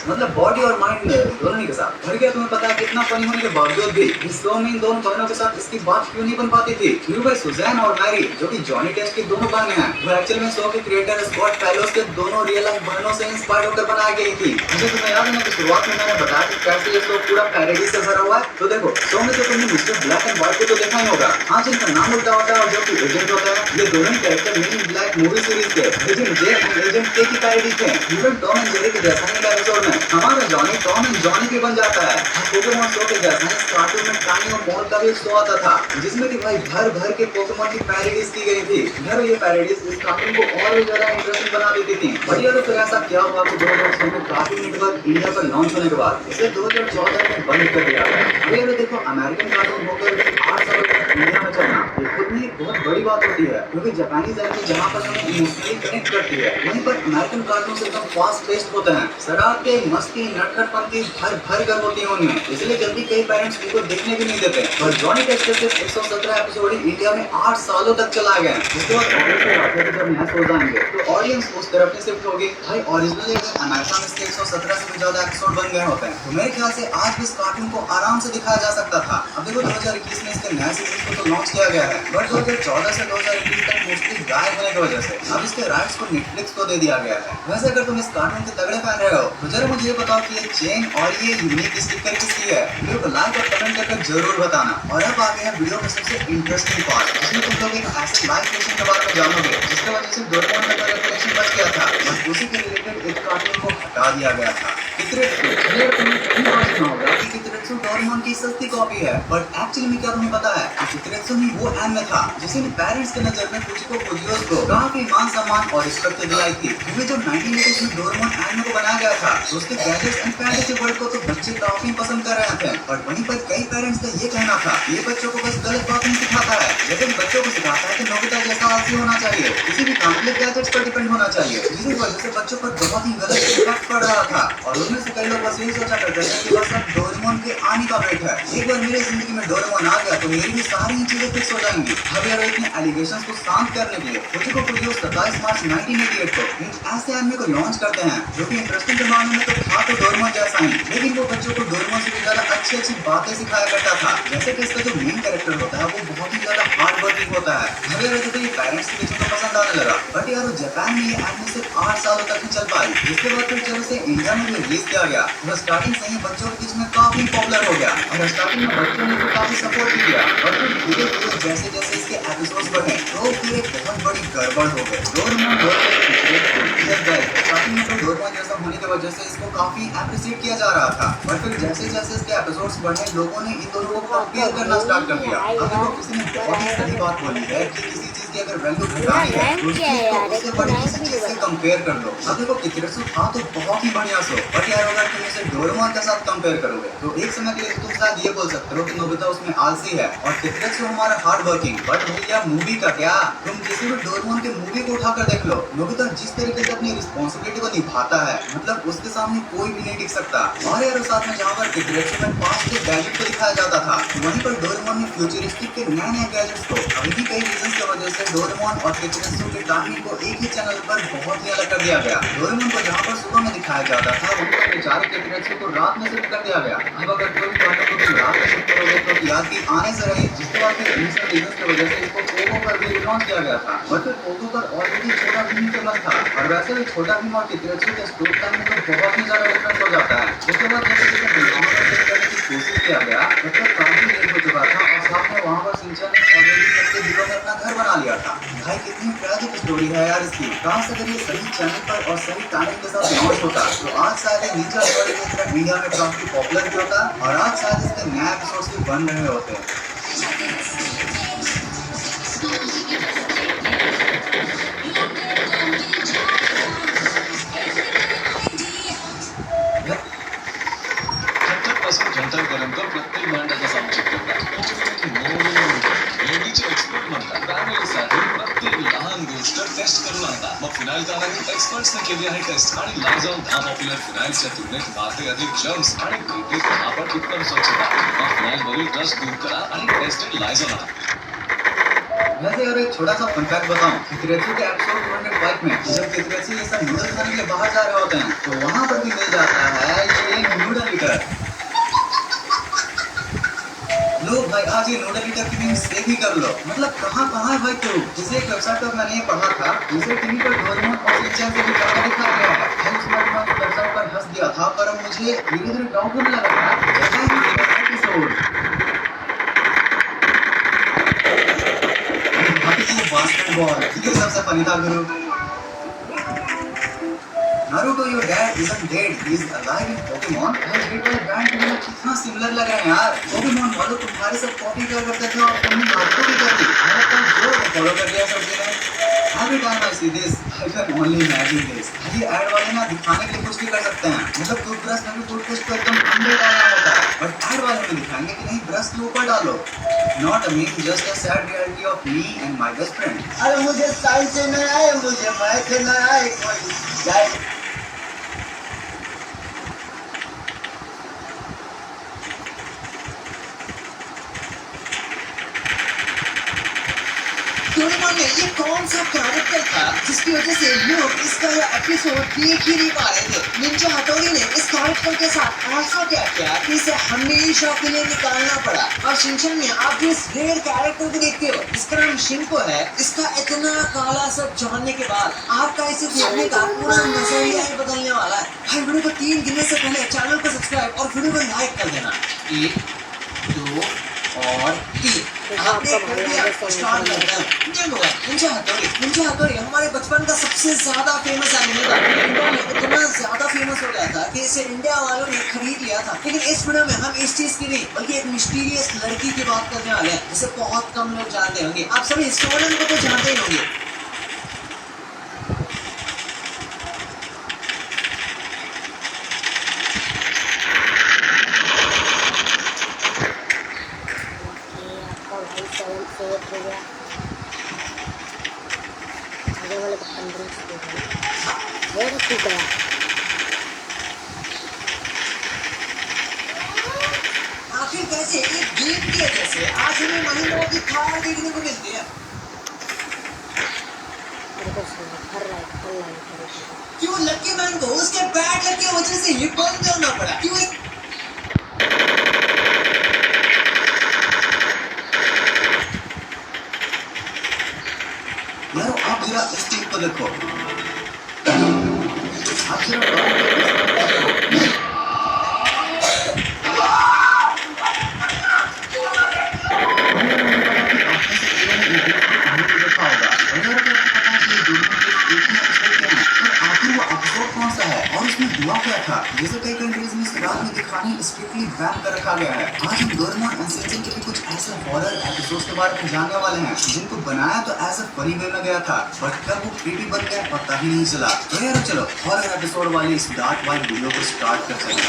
मतलब बॉडी और माइंड दोनों ही के साथ भर गया। तुम्हें पता है कितना फनी होने के बावजूद भी इस शो में इन दोनों बहनों के साथ इसकी बात क्यों नहीं बन पाती थी? क्योंकि भाई सुजैन और मैरी जो कि जॉनी टेस्ट की दोनों बहनें हैं वो एक्चुअल में शो के क्रिएटर स्कॉट फैलोस के दोनों रियल लाइफ बहनों से इंस्पायर होकर बनाई गई थी। मुझे तुम्हें याद है ना कि शुरुआत में मैंने बताया कि कैसे ये शो पूरा पैरोडी से भरा हुआ है। तो देखो शो में तो तुमने मिस्टर ब्लैक एंड व्हाइट को तो देखा ही होगा। हाँ, जिनका नाम उल्टा होता है और जो कि एजेंट होता है, ये दोनों ही कैरेक्टर मेन इन ब्लैक मूवी सीरीज के एजेंट जे एंड एजेंट के की पैरोडी थे। इवन टॉम एंड जेरी के जैसा ही एपिसोड में हमारा जॉनी टॉम एंड जॉनी भी बन जाता है। पोकेमॉन शो के जैसा ही कार्टून में टाइनी और मॉल का भी शो आता था जिसमें कि भाई भर भर के पोकेमॉन की पैरोडीज की गई थी। घर ये पैरोडीज इस कार्टून को और भी ज्यादा इंटरेस्टिंग बना देती थी। बढ़िया। तो फिर ऐसा क्या हुआ कि 2006 में कार्टून नेटवर्क इंडिया पर लॉन्च होने के बाद इसे 2014 में बंद कर दिया गया। अरे देखो अमेरिकन कार्टून होकर 8 साल तक इंडिया में चलना ये खुद में एक बहुत बड़ी बात होती है, क्योंकि जापानीज एनिमे जहाँ पर हमें इमोशनली कनेक्ट करती है वहीं पर अमेरिकन कार्टून से एकदम फास्ट पेस्ड होते हैं। शरारते मस्ती नटखटपंती भर भर कर होती है उनमें, इसलिए जल्दी कई पेरेंट्स इनको देखने भी नहीं देते। और जॉनी टेस्ट के सिर्फ 117 एपिसोड इंडिया में 8 सालों तक चला गया। इसके बाद जब नया शो आएंगे तो ऑडियंस उस तरफ ही शिफ्ट होगी। भाई ओरिजिनली अमेरिका में इसके 117 से भी ज्यादा एपिसोड बन गए होते हैं। तो मेरे ख्याल से आज भी इस कार्टून को आराम से दिखाया जा सकता था। अब देखो 2021 में इसके नए सीजन को तो लॉन्च किया गया है, बट 2014 से 2021 तक मोस्टली गायब होने की वजह से अब इसके राइट्स को नेटफ्लिक्स को दे दिया गया है। वैसे अगर तुम इस कार्टून के तगड़े फैन रहे हो तो जरा मुझे ये बताओ कि ये चेन और ये यूनिक स्टिकर किसकी है? वीडियो को लाइक और कमेंट करके जरूर बताना। और अब आगे है वीडियो का सबसे इंटरेस्टिंग पार्ट, जिसमें तुम लोग एक ऐसे लाइव क्वेश्चन के बारे में जानोगे जिसके वजह से डोरेमोन का कलेक्शन बच गया था और उसी के रिलेटेड एक कार्टून को हटा दिया गया था। डोरेमोन की सस्ती कॉपी है, बट एक्चुअली में क्या तुम्हें पता है कि कितरेत्सु ही वो एनिमे था जिसने पेरेंट्स के नजर में कुचिको कुजियोस को काफी मान सम्मान और रिस्पेक्ट दिलाई थी। क्योंकि जब 1980s में डोरेमोन एनिमे को बनाया गया था तो उसके गैजेट्स एंड फैंटेसी वर्ल्ड को तो बच्चे काफी पसंद कर रहे थे, बट वहीं पर कई पेरेंट्स का ये कहना था ये बच्चों को बस गलत बातें सिखाता है। लेकिन बच्चों को सिखाता है कि नोबिता जैसा आलसी होना चाहिए, किसी भी काम के लिए गैजेट्स पर डिपेंड होना चाहिए, जिसकी वजह से बच्चों पर बहुत ही गलत इम्पैक्ट पड़ रहा था। और उनमें से कई लोग बस यही सोचा करते थे कि बस अब डोरेमोन के आने का वेट है, एक बार मेरी जिंदगी में डोरेमोन आ गया तो मेरी भी सारी चीजें फिक्स हो जाएंगी। अब यार इतने एलिगेशंस को शांत करने के लिए कुचिको कुजियोस 27 मार्च 1988 को एक ऐसे एनिमे को लॉन्च करते हैं जो कि इंटरेस्टिंग के मामले में तो था तो डोरेमोन जैसा ही, लेकिन वो बच्चों को डोरेमोन से भी ज्यादा अच्छी अच्छी बातें सिखाया करता था। जैसे कि इसका जो मेन कैरेक्टर होता है वो बहुत ही ज्यादा हार्ड वर्किंग होता है। अब यार तो ये पेरेंट्स के बीच में पसंद आने लगा, बट यार जापान में ये एनिमे सिर्फ 8 सालों तक ही चल पाई। इसके बाद फिर जब इसे इंडिया में रिलीज किया गया तो स्टार्टिंग से ही बच्चों के बीच में काफी पॉपुलर हो गया और स्टार्टिंग में बच्चों ने तो काफी सपोर्ट भी किया। और फिर धीरे धीरे जैसे जैसे इसके एपिसोड्स बढ़े तो फिर एक बहुत बड़ी गड़बड़ हो गई। स्टार्टिंग में तो डोरेमोन जैसा होने की वजह से इसको काफी एप्रिशिएट किया जा रहा था, बट फिर जैसे जैसे इसके एपिसोड्स बढ़े लोगों ने इन दोनों को कंपेयर करना स्टार्ट कर दिया। अब देखो किसी ने बहुत ही सही बात बोली है कि किसी चीज की अगर वैल्यू घटानी है तो उससे बड़ी किसी चीज से कंपेयर कर लो। अब देखो कितरेत्सु था तो बहुत ही बढ़िया शो, बट यार अगर तुम इसे डोरेमोन के साथ कंपेयर करोगे तो एक समय के लिए तुम शायद ये बोल सकते हो कि नोबिता उसमें आलसी है और कितरेत्सु हमारा हार्ड वर्किंग। बट भैया मूवी का क्या, तुम किसी भी डोरेमोन के मूवी को उठाकर देख लो, नोबिता जिस तरीके से अपनी रिस्पॉन्सिबिलिटी को निभाता है मतलब उसके सामने कोई भी नहीं टिक सकता। और यार साथ में जहाँ पर कितरेत्सु में 5 के गैजेट को दिखाया जाता था वहीं पर डोरेमोन ने फ्यूचरिस्टिक के नए नए गैजेट्स को अभी भी कई रीजंस की वजह से से डोरेमोन और टेत्सुया की कहानी को एक ही चैनल पर बहुत ही अलग कर दिया गया। डोरेमोन को जहाँ पर सुबह में दिखाया जाता था, वहीं पर बेचारे टेत्सुया को रात में शिफ्ट कर दिया गया। अब अगर कोई पार्टनर को तुम रात में शिफ्ट करोगे तो याद की आने से रही, जिसके बाद फिर इनिशियल रीजंस की वजह से इसको पोगो पर भी रिलॉन्च किया गया था। और फिर पोगो पर ऑलरेडी छोटा भीम फेमस था, और वैसे भी छोटा भीम और टेत्सुया के स्टोरी टाइम में तो बहुत ही ज्यादा डिफरेंस हो जाता है। उसके बाद जैसे जैसे ड्रामा को सेट करने की कोशिश किया गया, तब तक काफी लेट हो चुका था और साथ में वहाँ पर शिनचैन ने ऑलरेडी सबके दिलों में अपना घर बना लिया था। भाई कितनी ट्रैजिक स्टोरी है यार इसकी। काश अगर ये सही चैनल पर और सही टाइम के साथ लॉन्च होता तो आज शायद ये निंजा स्टोरी की तरह इंडिया में काफी पॉपुलर भी होता, और आज शायद इसके नए एपिसोड्स भी बन रहे होते। जनतापर्यंत प्रत्येक भांड्याचा सामचिक लेडीचे एक्सपर्ट म्हणतात फॅमिलीसाठी प्रत्येक लहान गोष्ट टेस्ट करून आणता। मग फिनाईल काढणारी एक्सपर्ट्सने केली आहे टेस्ट आणि लायझॉल 10 पॉप्युलर फिनाईल्सच्या तुलनेत मारते अधिक जर्म्स आणि क्रिएटिव्ह 10 पट उत्तम स्वच्छता। मग फिनाईलवरील ट्रस्ट दूर करा आणि टेस्टेड लायझॉल आणा। वैसे और एक छोटा सा फन फैक्ट बताऊं, टेत्सुया के एपिसोड 205 में जब टेत्सुया ये सब नूडल्स खाने के लिए बाहर जा रहे होते हैं तो वहाँ पर भी मिल जाता है ये नूडल ईटर। लो भाई आज ये नूडल ईटर की भी सेव ही कर लो। मतलब कहाँ है भाई तू? जिसे एक वेबसाइट पर मैंने ये पढ़ा था, जिसे टीवी पर डोरेमोन और शिनचैन से भी ज़्यादा दिखाया गया है। उस वक्त मैं वेबसाइट पर हंस दिया था, पर अब मुझे धीरे-धीरे डाउट होने लगा था जैसा ही एपिसोड बास्केटबॉल ये सबसे फनी था गुरु। Naruto your dad isn't dead, he is alive in Pokemon। भाई ये वाले बैंड में कितना सिमिलर लग रहे हैं यार। पोकेमॉन वालों तुम्हारे सब कॉपी करते थे और तुमने नारुतो भी कर दी। मेरा तो जो फॉलो कर लिया सब ने। Every time I see this, I can only imagine this। ये ऐड वाले ना दिखाने के लिए कुछ भी कर सकते हैं। मतलब टूथब्रश में भी टूथपेस्ट को एकदम अंदर डालना होता है, बट ऐड वाले में दिखाएंगे कि नहीं ब्रश के ऊपर डालो। Not a meme, just a sad reality of me and my best friend। अरे मुझे साइंस से न आए, मुझे मैथ से न आए कोई। डोरेमोन में ये कौन सा कैरेक्टर था जिसकी वजह से लोग इसका ये एपिसोड देख ही नहीं पा रहे थे? निंजा हथौड़ी ने इस कैरेक्टर के साथ ऐसा क्या किया कि इसे हमेशा के लिए निकालना पड़ा। और शिनचैन में आप भी इस रेयर कैरेक्टर को देखते हो, इसका नाम शिनको है। इसका इतना काला सब जानने के बाद आपका इसे देखने का पूरा नजरिया ही बदलने वाला है। भाई वीडियो को 3 गिनने से पहले चैनल को सब्सक्राइब और वीडियो को लाइक कर देना। 1 2 और 3 आपने कर दिया। स्टार्ट करते हैं। निंजा हथौड़ी हमारे बचपन का सबसे ज्यादा फेमस एनिमे था। इंडिया में इतना ज्यादा फेमस हो गया था कि इसे इंडिया वालों ने खरीद लिया था। लेकिन इस वीडियो में हम इस चीज की नहीं बल्कि एक मिस्टीरियस लड़की की बात करने वाले हैं जिसे बहुत कम लोग जानते होंगे। आप सभी स्टोलन को तो जानते ही होंगे। आगे वाले को 15 से वो तो गया। आखिर कैसे एक गेम के जैसे आज हमें महिंद्रा की थार देखने को मिलती है। क्यों लकी मैन को उसके बैट लग की वजह से ये बंद करना पड़ा? क्यों यार आप जरा इस टीम को देखो। आप जरा कौन सा है और उसमें हुआ क्या था? जैसे कई कंट्रीज में इस रात में दिखाने स्ट्रिक्टली बैन कर रखा गया है। आज हम डोरेमोन एंड शिनचैन के भी कुछ ऐसे हॉरर एपिसोड्स के बारे में जानने वाले हैं जिनको बनाया तो एज अ फनी वे में गया था, बट कब वो क्रीपी बन गया पता ही नहीं चला। तो यार चलो हॉरर एपिसोड वाली इस डार्क वाइड वीडियो को स्टार्ट करते हैं।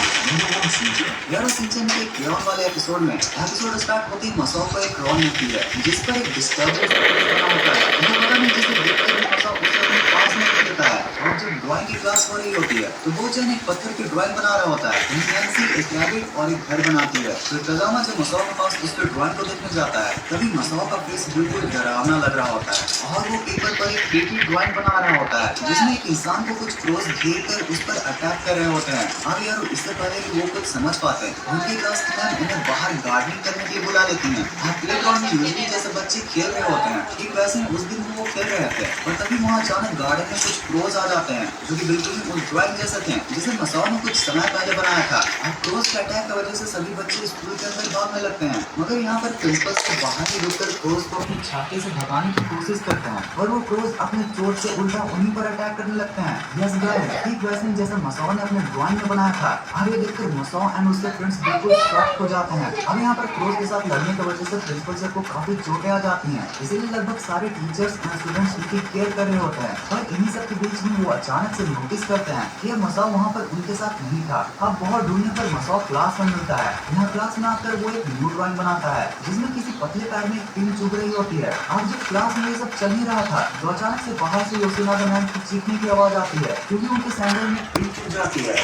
यार शिनचैन के क्रेयॉन वाले एपिसोड में एपिसोड स्टार्ट होते ही मसाओ को एक रॉन मिलती है जिस पर एक डिस्टर्बेंस होता है। पता नहीं जैसे देखते ही मसाओ उससे अपने पास में होता है और जब ड्राइंग की क्लास हो रही होती है तो वो जन एक पत्थर की ड्राइंग बना रहा होता है। नैन्सी एक रैबिट और एक घर बनाती है। तो कजामा जब मसाओ के पास उस पर ड्राइंग को देखने जाता है तभी मसाओ का फेस बिल्कुल डरावना लग रहा होता है और वो पेपर पर एक क्रिएटिव ड्राइंग बना रहा होता है जिसमें एक इंसान को कुछ क्रोस घेर कर उस पर अटैक कर रहे होते हैं। अब यार इससे पहले कि वो कुछ समझ पाते हैं उनकी क्लास की मैम उन्हें बाहर गार्डनिंग करने के लिए बुला लेती है। प्लेग्राउंड में यूजली जैसे बच्चे खेल रहे होते हैं ठीक वैसे उस दिन वो खेल रहे थे और तभी वहाँ अचानक गार्डन में कुछ क्रोज आ जाते हैं जो कि बिल्कुल ही उस ड्राइंग जैसे थे जिसे मसाओ ने कुछ समय पहले बनाया था। और क्रोज के अटैक की वजह से सभी बच्चे स्कूल के अंदर भागने लगते हैं मगर यहाँ पर प्रिंसिपल से बाहर ही रुककर क्रोज को अपनी छाती से भगाने की कोशिश करते हैं और वो क्रोज अपने चोट से उल्टा उन्हीं पर अटैक करने लगते हैं। यस गाइस, ठीक वैसे ही जैसा मसाओ ने अपने ड्राइंग में बनाया था। अब ये देखकर मसाओ एंड उसके फ्रेंड्स बिल्कुल शॉक हो जाते हैं। अब यहाँ पर क्रोज के साथ लड़ने की वजह से प्रिंसिपल सर को काफी चोटें आ जाती हैं इसीलिए लगभग सारे टीचर्स एंड स्टूडेंट्स उनकी केयर कर रहे होते हैं। और इन्हीं सब के बीच में वो अचानक से नोटिस करते हैं कि मसाओ वहाँ पर उनके साथ नहीं था। अब बहुत ढूंढने पर मसाओ क्लास में मिलता है। यहाँ क्लास में आकर वो एक न्यू ड्राइंग बनाता है जिसमें किसी पतले पैर में एक पिन चुभ रही होती है। अब जब क्लास में ये सब चल ही रहा था तो अचानक से बाहर से योशिनागा मैम की चीखने की आवाज आती है क्योंकि उनके सैंडल में पिन चुभ जाती है।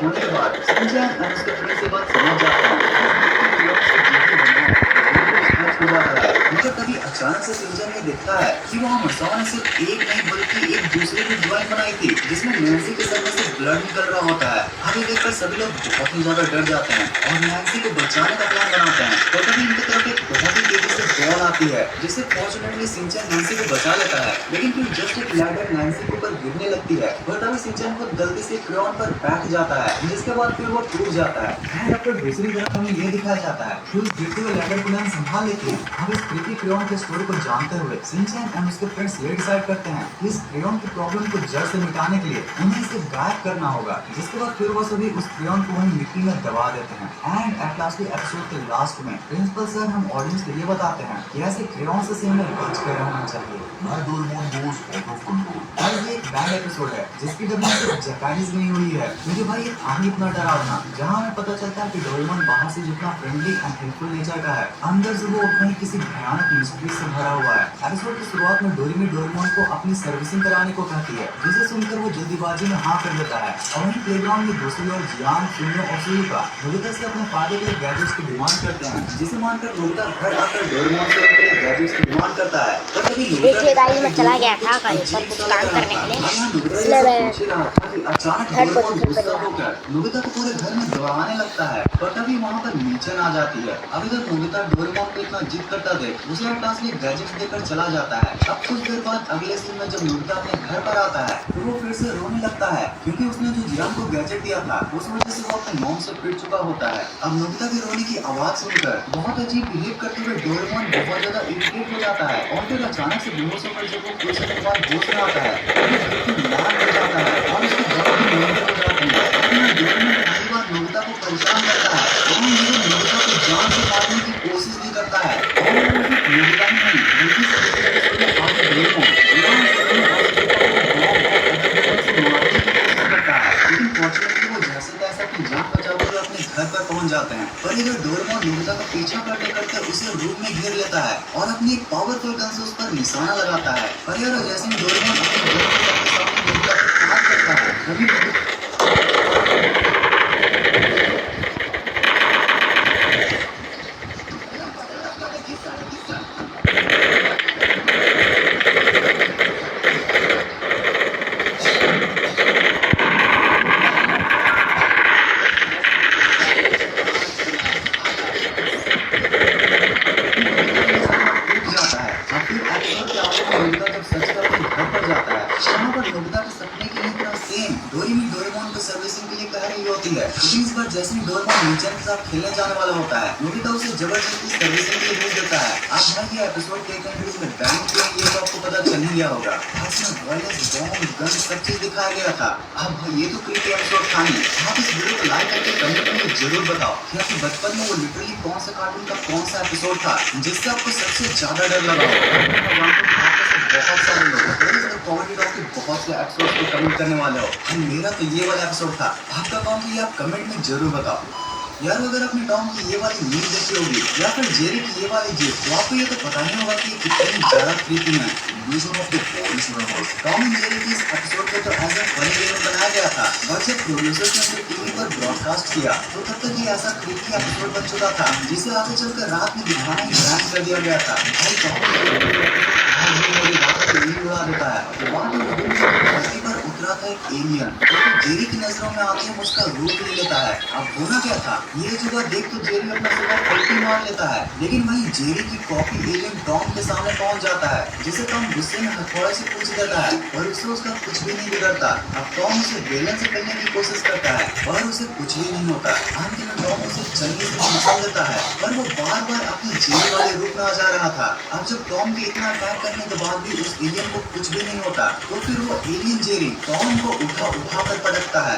होने के बाद संजय उसके फ्रेंड से बात समझ जाते हैं तभी अचानक से सिंजन ये देखता है कि वहाँ मसाओ ने सिर्फ एक नहीं बल्कि एक दूसरे की ड्राइंग बनाई थी जिसमें नैन्सी के सर में से ब्लड निकल रहा होता है। आगे देखकर सभी लोग बहुत ही ज्यादा डर जाते हैं और नैन्सी को बचाने का प्लान बनाते हैं। तो तभी इनकी तरफ एक बहुत ही तेजी से बॉल आती है जिससे फॉर्चुनेटली सिंचन नैन्सी को बचा लेता है लेकिन फिर जस्ट एक लैडर नैन्सी के ऊपर गिरने लगती है और तभी सिंचन को गलती से क्रेयॉन पर बैठ जाता है जिसके बाद फिर वो टूट जाता है। एंड अब फिर दूसरी तरफ हमें ये दिखाया जाता है कि उस गिरते हुए लैडर को नैन संभाल लेती है। अब इस क्रिएटिव क्रेयॉन के स्टोरी को जानते हुए सिंचन एंड उसके फ्रेंड्स ये डिसाइड करते हैं कि इस क्रेयॉन की प्रॉब्लम को जड़ से मिटाने के लिए उन्हें इसे गायब करना होगा जिसके बाद फिर वो सभी उस क्रेयॉन को वहीं मिट्टी में दबा देते हैं। एंड एट लास्ट एपिसोड के लास्ट में प्रिंसिपल सर हम ऑडियंस के लिए बताते हैं कि ऐसे क्रेयॉन से हमें बच कर रहना चाहिए। ये एक बैड एपिसोड है जिसकी डबिंग सिर्फ जापानीज में हुई है क्योंकि भाई ये कहानी इतना डरावना जहाँ हमें पता चलता है कि डोरेमोन बाहर से जितना फ्रेंडली एंड हेल्पफुल नेचर का है अंदर से वो उतना ही किसी भयानक मिस्ट्री से भरा हुआ है। एपिसोड की शुरुआत में डोरेमी डोरेमोन को अपनी सर्विसिंग कराने को कहती है जिसे सुनकर वो जल्दीबाजी में हाँ कर देता है और वहीं प्लेग्राउंड में दूसरी ओर जियान, सुनियो और सुयुका नोबिता से अपने फादर के गैजेट्स की डिमांड करते हैं जिसे मानकर नोबिता घर आकर डोरेमोन से उनके गैजेट्स की डिमांड करता है। तो तभी देखिए गाइस मैं चला गया था कहीं पर कुछ काम करने के लिए इसलिए मैं अचानक नोबिता को पूरे घर में दौड़ाने लगता है और तभी वहाँ पर नीचे आ जाती है। अब इधर नोबिता डोरेमोन को इतना जिद करता देख उसे क्लास में गैजेट्स देकर चला जाता है। अब कुछ देर बाद अगले सीन में जब नोबिता अपने घर पर आता है तो वो फिर से रोने लगता है क्योंकि उसने जो जियान को गैजेट दिया था उस वजह से वो अपने मॉम से पिट चुका होता है। अब नोबिता के रोने की आवाज सुनकर बहुत अजीब बिहेव करते हुए डोरेमोन बहुत ज्यादा इरिटेट हो जाता है और फिर अचानक से बेहोश होकर जब वो कुछ समय बाद होश में आता है तो बिल्कुल लाल हो जाता है और उसकी बहुत ही मेहनत हो जाती है। डोरेमोन पहली बार नोबिता को परेशान करता है और नोबिता को जान से मारने की कोशिश भी करता है और नोबिता ही नहीं बल्कि लेकिन फॉर्चुनेटली वो जैसे तैसे अपनी जान बचाकर अपने घर पर पहुंच जाते हैं। पर इधर डोरेमोन नोबिता का पीछा करते करते उसे रूम में घेर लेता है और अपनी एक पावरफुल गन से उस पर निशाना लगाता है। पर यार जैसे ही डोरेमोन अपनी गन के सामने नोबिता को फायर करता है तभी जैसे ही डोरेमोन नीचन के साथ खेलने जाने वाला होता है नोबिता उसे जबरदस्ती सर्विसिंग के लिए भेज देता है। आप भाई ये एपिसोड के कंट्रीज में बैन किया ये तो आपको पता चल ही गया होगा। इसमें वायरस, बॉम्ब, गन सब चीज दिखाया गया था। अब भाई ये तो क्रिएटिव एपिसोड था नहीं। आप इस वीडियो को लाइक करके कमेंट में जरूर बताओ कि आपके बचपन में वो लिटरली कौन सा कार्टून का कौन सा एपिसोड था जिससे आपको सबसे ज्यादा डर लगा हो। बहुत सारे लोग कॉमेडी डॉग के बहुत से एपिसोड को कमेंट करने वाले हो। मेरा तो ये वाला एपिसोड था। आपका कौन सा ये आप कमेंट में जरूर बताओ। यार अगर आपने टॉम की ये वाली मीम देखी होगी या फिर जेरी की ये वाली जीत, तो आपको ये तो पता नहीं होगा कि कितनी ज्यादा क्रीपी है। टॉम एंड जेरी की इस एपिसोड को तो एज ए फनी गेम बनाया गया था, बट जब प्रोड्यूसर्स ने इसे टीवी पर ब्रॉडकास्ट किया तो तब तक ये ऐसा क्रीपी एपिसोड बन चुका था जिसे आगे चलकर रात में दिखाना ही बैन कर दिया गया था। भाई टॉम मेरी रात को यही उड़ा देता है। धरती पर उतरा था एक एलियन, तो जेरी की नजरों में आते ही उसका रूप ले लेता है। अब होना क्या था, ये जगह देख तो जेरी अपना सुबह पलटी मार लेता है, लेकिन वहीं जेरी की कॉपी एलियन टॉम के सामने पहुंच जाता है, जिसे टॉम गुस्से में हथौड़े से पूछ देता है और उससे उसका कुछ भी नहीं बिगड़ता। अब टॉम उसे बेलन से करने की कोशिश करता है और उसे कुछ भी नहीं होता। अंत में टॉम उसे चलने से मसल देता है, पर वो बार बार अपने जेरी वाले रूप में आ जा रहा था। अब जब टॉम के इतना अटैक करने के बाद भी उस एलियन को कुछ भी नहीं होता, तो फिर वो एलियन जेरी टॉम को उठा कर पटकता है।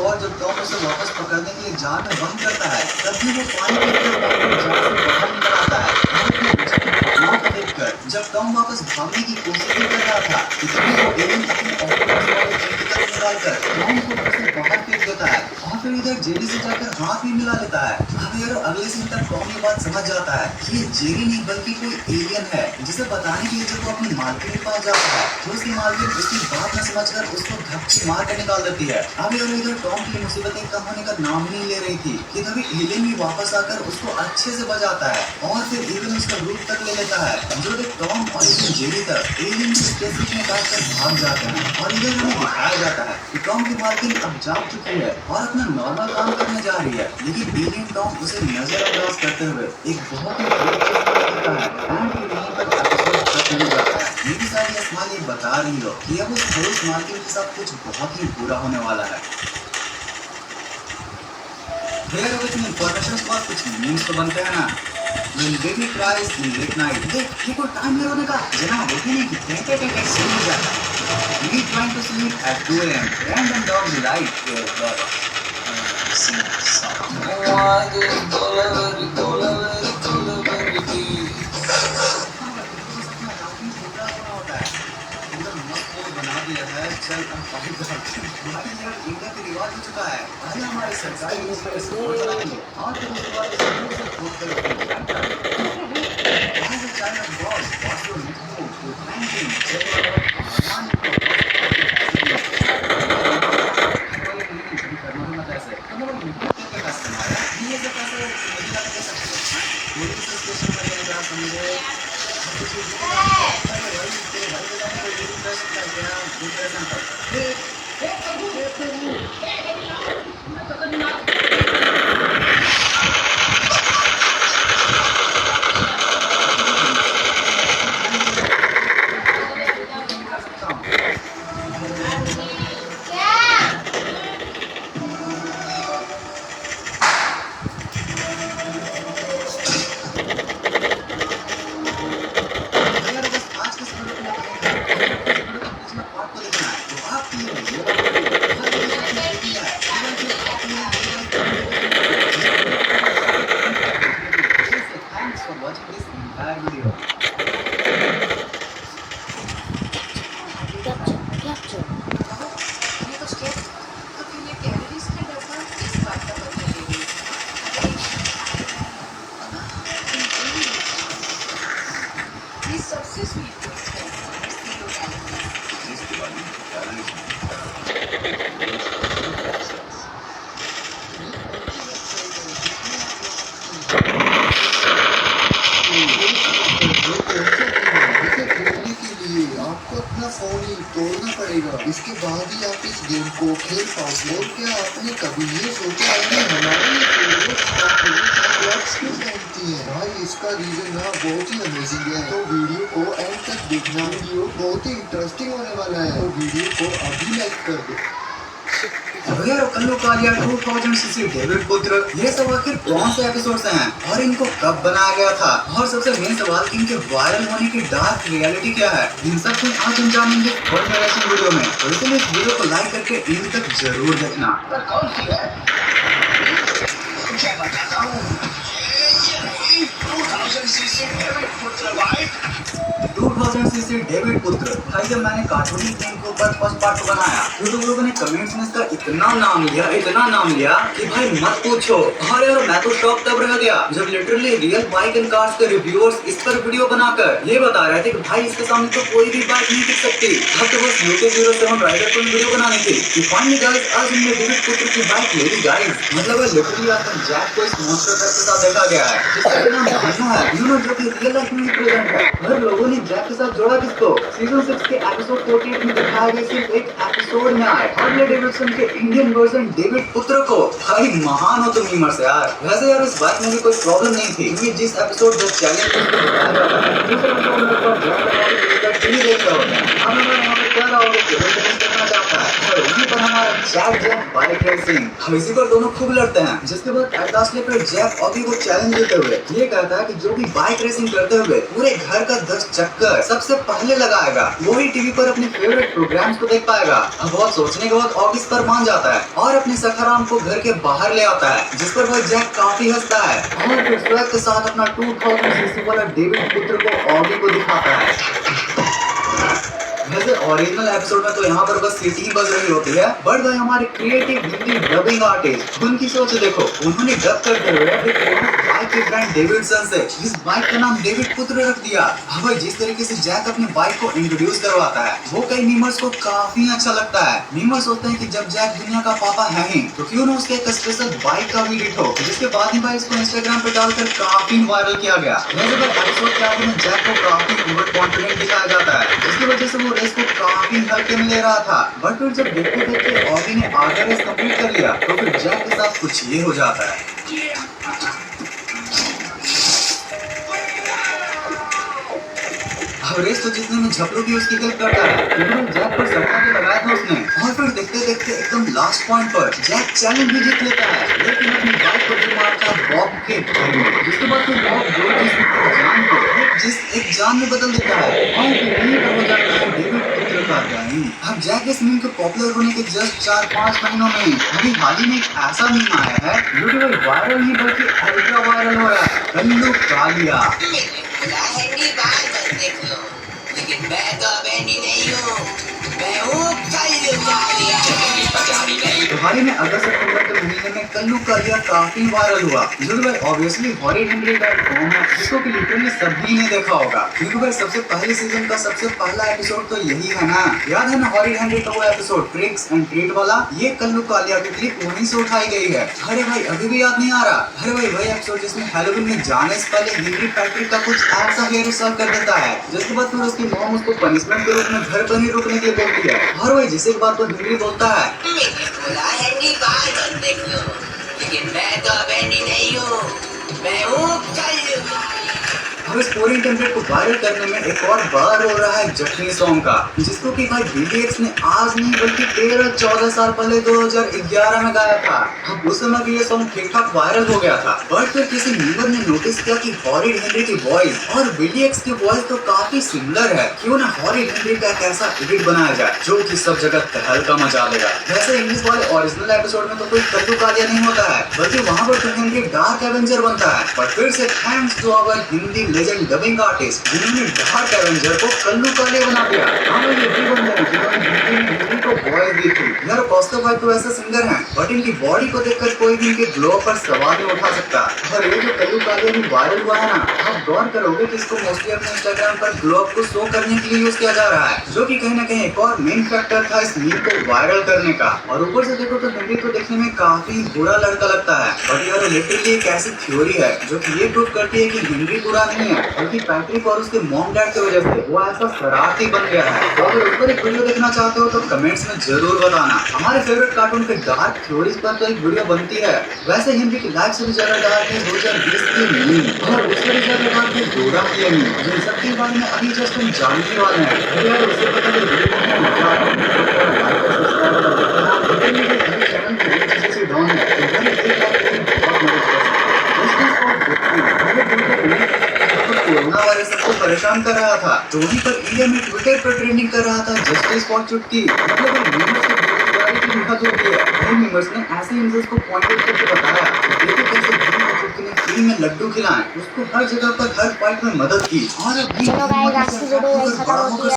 और जब टॉम उसे वापस पकड़ने के लिए जाल में बंद करता है, तब भी वो पानी के अंदर जाल से बाहर निकल आता है। देखकर जब टॉम वापस भागने की कोशिश कर रहा था, इतने एलियन अपने ऑक्टोपस वाले टेंटिकल निकालकर टॉम को घर से बाहर फेंक देता है और फिर इधर जेरी से जाकर हाथ भी मिला लेता है। अब यार अगले सीन तक टॉम ये बात समझ जाता है कि ये जेरी नहीं बल्कि कोई एलियन है, जिसे बताने के लिए जब वो अपनी मालकिन के पास जाता है तो उसकी मालकिन उसकी बात न समझकर उसको धक्के मार कर निकाल देती है। अब यार इधर टॉम की मुसीबतें कम होने का नाम ही नहीं ले रही थी कि तभी एलियन भी वापस आकर उसको अच्छे से बजाता है और फिर एलियन उसका रूप तक ले लेता है, जो देख टॉम और इधर जेरी तक एलियन की स्पेसशिप में काटकर भाग जाते हैं। और इधर हमें दिखाया जाता है कि टॉम की मालकिन अब जाग चुकी है और अपना नॉर्मल काम करने जा रही है, लेकिन एलियन टॉम उसे नजरअंदाज करते हुए एक बहुत ही बुरी चीज करता है। एंड फिर यहीं पर एपिसोड खत्म हो जाता है। मेरी सारी असमान ये बता रही हो कि अब उस खड़ूस मालकिन के साथ कुछ बहुत ही बुरा होने वाला है। फिर अब इतनी इन्फॉर्मेशन के बाद कुछ मीम्स तो बनते हैं ना। When baby cries in late night, देख ये कोई टाइम नहीं होने का, जनाब होती नहीं कि टेंटे सो जाता है। We trying to sleep at 2 AM. Random dog light your brother. चल हम पानी डालते हैं। भाई यार इंडिया का रिवाज हो चुका है, पहले हमारे सरकारी न्यूज़ पे स्कोर बनाएंगे और फिर उसके बाद उसको से वोट करेंगे। Why is China boss? What's your next move? Your ranking, सबसे स्वीट आपको अपना फोन ही तोड़ना पड़ेगा, इसके बाद ही आप इस गेम को खेल पाओगे। और क्या आपने कभी ये सोचा है हमारे क्यों पहनती है? भाई इसका रीजन ना बहुत ही अमेजिंग है, तो वीडियो को एंड तक देखना। वीडियो बहुत ही इंटरेस्टिंग होने वाला है, तो वीडियो को अभी लाइक कर दो। यार कल्लू कालिया 2000cc डेविड पुत्र, ये सब आखिर कौन से एपिसोड्स हैं और इनको कब बनाया गया था? और सबसे मेन सवाल कि इनके वायरल होने की डार्क रियलिटी क्या है? इन सब को आज हम जानेंगे फुल रिएक्शन वीडियो में, तो इसलिए इस वीडियो को लाइक करके एंड तक जरूर देखना। क्या बताता हूँ, ये 2000cc डेविड पुत्र भाई 2000cc डेविड पुत्र। भाई जब मैंने कार्टूनिक गेम के ऊपर फर्स्ट पार्ट को बनाया तो तुम लोगों ने कमेंट्स में इसका इतना नाम लिया कि भाई मत पूछो। और यार मैं तो शॉक तब रह गया जब literally real bike and cars के रिव्यूअर्स इस पर वीडियो बनाकर ये बता रहे थे कि भाई इसके सामने तो कोई भी बाइक नहीं टिक सकती। अब तो बस यूट्यूब 07 राइडर पर वीडियो बनानी थी कि फाइनली गाइस आज हमने डेविड पुत्र की बाइक ले ली गाइस। मतलब लिटरली आज तक जैक को इस मॉन्स्टर ट्रक के साथ देखा गया है जिसका नाम भानु है, यू नो, जो कि रियल लाइफ में प्रेजेंट है। हर लोगों ने जैक के साथ जोड़ा किसको? सीजन 6 के एपिसोड 48 में दिखाया गया सिर्फ एक एपिसोड में आए हार्ले डेविडसन के इंडियन वर्जन डेविड पुत्र को। भाई महान हो तुम मीमर्स यार। वैसे यार इस बात में भी कोई प्रॉब्लम नहीं थी क्योंकि जिस एपिसोड जो चैलेंज दिखाया गया था दूसरे एपिसोड में तो जैक टीवी देख रहा होता है। अब हमारे यहाँ पे क्या रहा होगा कि वो करना चाहता है और वहीं पर हमारा जैक बाइक रेसिंग हम इसी पर दोनों खूब लड़ते हैं। जिसके बाद एटलास्टली पर जैक अभी वो चैलेंज देते हुए ये कहता है कि जो भी बाइक रेसिंग करते हुए पूरे घर का 10 चक्कर सबसे पहले लगाएगा वही टीवी पर अपने फेवरेट प्रोग्राम्स को देख पाएगा। अब बहुत सोचने के बाद ऑफिस पर मान जाता है और अपने सखाराम को घर के बाहर ले आता है जिस पर वह जैक काफी हंसता है और फिर स्वैग के साथ अपना 2000cc वाला डेविड पुत्र को ऑडी को दिखाता है। वैसे ओरिजिनल एपिसोड में तो यहाँ पर बस सीटी ही बज रही होती है बट भाई हमारे क्रिएटिव हिंदी डबिंग आर्टिस्ट उनकी सोच देखो, उन्होंने डब करते हुए बाइक के ब्रांड डेविडसन से इस बाइक का नाम डेविड पुत्र रख दिया। अब भाई जिस तरीके से जैक अपने बाइक को इंट्रोड्यूस करवाता है वो कई मीमर्स को काफी अच्छा लगता है। मीमर्स सोचते हैं कि जब जैक दुनिया का पापा है ही तो क्यों ना उसके एक स्पेशल बाइक का भी डिटो, जिसके बाद ही भाई इसको इंस्टाग्राम पे डालकर काफी वायरल किया गया। वैसे भाई एपिसोड के आगे में जैक को काफी ओवर कॉन्फिडेंट दिखाया जाता है जिसकी वजह से वो रेस को काफी हल्के में ले रहा था बट फिर जब देखते देखते ऑडी ने आधा रेस कंप्लीट कर लिया तो फिर जैक के साथ कुछ ये हो जाता है। अब रेस तो जितने में झपलू की उसकी हेल्प करता है क्योंकि जैक पर सट्टा भी लगाया था उसने और फिर देखते देखते एकदम लास्ट पॉइंट पर जैक चैलेंज भी जीत लेता है लेकिन अपनी बाइक को भी मारता बॉब के घर में जिसके बाद फिर बॉब जान को एक जान में बदल देता है और फिर यही पर हो जाता है डेविड पुत्र का गायन। अब जैक इस मीम के पॉपुलर होने के जस्ट 4-5 महीनों में अभी हाल ही में एक ऐसा मीम आया है जो केवल वायरल नहीं बल्कि अल्ट्रा वायरल हो रहा है, कल्लू कालिया। लेकिन मैं तो अब एंडी नहीं हूँ, मैं हूँ कल्लू कालिया। हाल ही में अगस्त सितंबर के महीने में कल्लू कालिया काफी वायरल हुआ जो भाई ऑब्वियसली horridhenry.com है जिसको कि लिटरली सभी ने देखा होगा क्योंकि भाई सबसे पहले सीजन का सबसे पहला एपिसोड तो यही है ना। याद है ना horridhenry का वो एपिसोड ट्रिक्स एंड ट्रीट वाला, ये कल्लू कालिया की क्लिप वहीं से उठाई गई है। अरे भाई अभी भी याद नहीं आ रहा? अरे भाई वही एपिसोड जिसमें हैलोवीन में जाने से पहले हेनरी पैट्रिक का कुछ ऐसा हेयर स्टाइल कर देता है जिसके बाद फिर उसकी मॉम उसको पनिशमेंट के रूप में घर पर ही रुकने के लिए बोलती है और वही जिसके बाद तो हेनरी बोलता है लेकिन मैं तो अब एंडी नहीं हूँ, मैं हूँ कल्लू। अब इस पूरे इंटरनेट को वायरल करने में एक और बार हो रहा है जखनी सॉन्ग का जिसको कि भाई BTS ने आज नहीं बल्कि 13-14 साल पहले 2011 में गाया था। अब उस समय भी ये सॉन्ग ठीक ठाक वायरल हो गया था बट फिर किसी मीवर ने नोटिस किया कि horridhenry की वॉइस और BTS की वॉइस तो काफी सिमिलर है, क्यों ना horridhenry का एक ऐसा एडिट बनाया जाए जो कि सब जगह तहलका मचा देगा। वैसे इंग्लिश वाले ओरिजिनल एपिसोड में तो कोई कल्लू कालिया नहीं होता है बल्कि वहाँ पर तो हेनरी डार्क एवेंजर बनता है। पर फिर से thanks to our Hindi legend dubbing artist जिन्होंने डार्क एवेंजर को कल्लू कालिया बना दिया। हाँ ये भी बंदे हैं जिन्होंने हिंदी को वॉइस दी थी। यार कॉस्टो भाई तो ऐसे सिंगर हैं बट इनकी बॉडी को देखकर कोई भी इनके ग्लो पर सवाल नहीं उठा सकता। और ये जो कल्लू कालिया भी वायरल हुआ है ना, आप गौर करोगे कि इसको मोस्टली अपने इंस्टाग्राम पर ग्लो अप को शो करने के लिए यूज किया जा रहा है जो कि कहीं ना कहीं एक और मेन फैक्टर था इस मीम को वायरल करने का। और ऊपर से देखो तो हिंदी को देखने में काफी बुरा लड़का लगता है बट यार लिटरली एक ऐसी थ्योरी है जो कि ये प्रूव करती है कि हिंदी बुरा नहीं है बल्कि पैट्रिक और उसके मॉम डैड की वजह से वो ऐसा शरारती बन गया है। तो अगर उस पर एक वीडियो देखना चाहते हो तो कमेंट्स में जरूर बताना। हमारे फेवरेट कार्टून के डार्क थ्योरीज पर तो एक वीडियो बनती है, वैसे हिंदी की लाइफ से भी ज्यादा डार्क है 2020 की मीम और उससे भी ज्यादा डार्क है डोरा की मीम जिन सबके बारे में अभी जस्ट हम जानने वाले हैं। यार उससे पता है वीडियो में मजा आता है, लाइक और सब्सक्राइब कर देते हैं। लेकिन ये चैनल में एक चीज से डाउन है तो भाई एक बात बहुत मदद कर कोरोना वायरस सबको परेशान कर रहा था तो वहीं पर इंडिया में ट्विटर पर ट्रेंडिंग कर रहा था जस्टिस फॉर चुटकी। मतलब बेरोजगारी की दिक्कत होती है फैमिली मेंबर्स ने ऐसे एंजल्स को पॉइंट आउट करके बताया, देखो कैसे भीम और चिपकी ने फ्री में लड्डू खिलाए, उसको हर जगह पर हर फाइट में मदद की और अब चलो गाइस, आज की वीडियो यहीं खत्म होती है।